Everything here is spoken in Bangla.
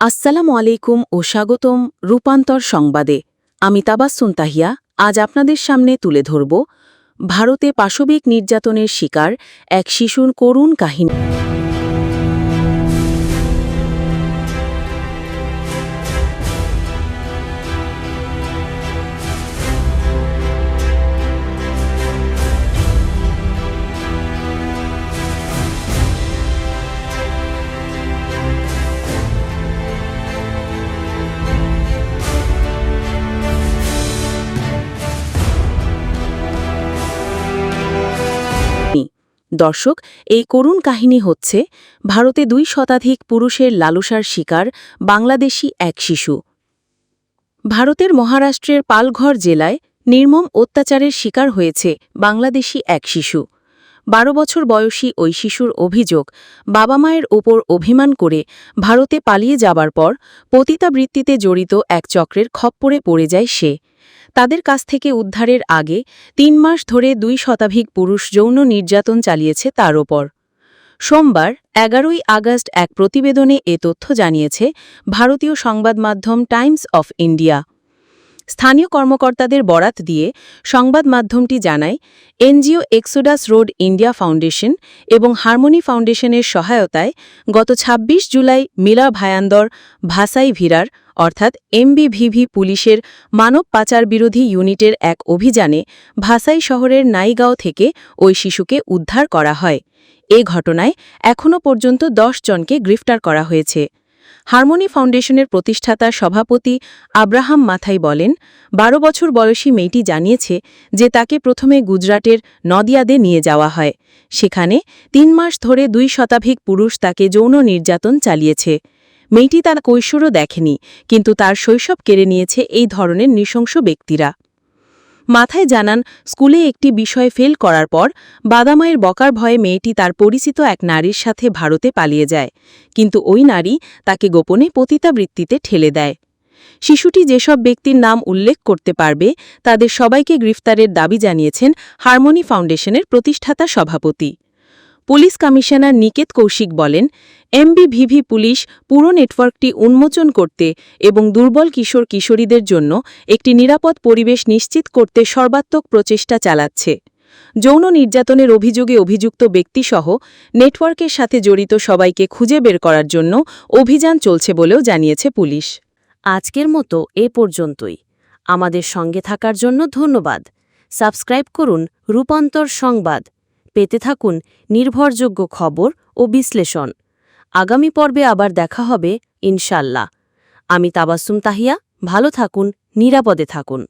আসসালামু আলাইকুম ও স্বাগতম রূপান্তর সংবাদে। আমি তাবাসসুম তাহিয়া আজ আপনাদের সামনে তুলে ধরব ভারতে পাশবিক নির্যাতনের শিকার এক শিশুর করুণ কাহিনী। দর্শক, এই করুণ কাহিনী হচ্ছে ভারতে ২ শতাধিক পুরুষের লালসার শিকার বাংলাদেশি এক শিশু। ভারতের মহারাষ্ট্রের পালঘর জেলায় নির্মম অত্যাচারের শিকার হয়েছে বাংলাদেশি এক শিশু। ১২ বছর বয়সী ওই শিশুর অভিযোগ, বাবা মায়ের ওপর অভিমান করে ভারতে পালিয়ে যাবার পর পতিতাবৃত্তিতে জড়িত এক চক্রের খপ্পরে পড়ে যায় সে। তাদের কাছ থেকে উদ্ধারের আগে ৩ মাস ধরে ২ শতাধিক পুরুষ যৌন নির্যাতন চালিয়েছে তার ওপর। সোমবার ১১ই আগস্ট এক প্রতিবেদনে এ তথ্য জানিয়েছে ভারতীয় সংবাদ মাধ্যম টাইমস অফ ইন্ডিয়া। স্থানীয় কর্মকর্তাদের বরাত দিয়ে সংবাদ মাধ্যমটি জানায়, NGO Exodus road India foundation এবং হারমোনি ফাউন্ডেশনের সহায়তায় গত ২৬ জুলাই মিলা ভায়ান্দর ভাসাই ভিরার অর্থাৎ এমবিভিভি পুলিশের মানব পাচার বিরোধী ইউনিটের এক অভিযানে ভাসাই শহরের নাইগাঁও থেকে ওই শিশুকে উদ্ধার করা হয়। এ ঘটনায় এখনও পর্যন্ত ১০ জনকে গ্রেফতার করা হয়েছে। হারমোনি ফাউন্ডেশনের প্রতিষ্ঠাতা সভাপতি আব্রাহাম মাথাই বলেন, ১২ বছর বয়সী মেয়েটি জানিয়েছে যে তাকে প্রথমে গুজরাটের নদিয়াদে নিয়ে যাওয়া হয়। সেখানে ৩ মাস ধরে ২ শতাধিক পুরুষ তাকে যৌন নির্যাতন চালিয়েছে। মেয়েটি তার কৈশোরও দেখেনি, কিন্তু তার শৈশব কেড়ে নিয়েছে এই ধরনের নৃশংস ব্যক্তিরা। মাথায় জানান, স্কুলে একটি বিষয় ফেল করার পর বাবা-মায়ের বকার ভয়ে মেয়েটি তার পরিচিত এক নারীর সাথে ভারতে পালিয়ে যায়, কিন্তু ওই নারী তাকে গোপনে পতিতাবৃত্তিতে ঠেলে দেয়। শিশুটি যেসব ব্যক্তির নাম উল্লেখ করতে পারবে তাদের সবাইকে গ্রেফতারের দাবি জানিয়েছেন হারমোনি ফাউন্ডেশনের প্রতিষ্ঠাতা সভাপতি। পুলিশ কমিশনার নিকেত কৌশিক বলেন, এমবিভিভি পুলিশ পুরো নেটওয়ার্কটি উন্মোচন করতে এবং দুর্বল কিশোর কিশোরীদের জন্য একটি নিরাপদ পরিবেশ নিশ্চিত করতে সর্বাত্মক প্রচেষ্টা চালাচ্ছে। যৌন নির্যাতনের অভিযোগে অভিযুক্ত ব্যক্তিসহ নেটওয়ার্কের সাথে জড়িত সবাইকে খুঁজে বের করার জন্য অভিযান চলছে বলেও জানিয়েছে পুলিশ। আজকের মতো এ পর্যন্তই। আমাদের সঙ্গে থাকার জন্য ধন্যবাদ। সাবস্ক্রাইব করুন রূপান্তর সংবাদ। পেতে থাকুন নির্ভরযোগ্য খবর ও বিশ্লেষণ। আগামী পর্বে আবার দেখা হবে ইনশাল্লাহ। আমি তাবাসসুম তাহিয়া। ভালো থাকুন, নিরাপদে থাকুন।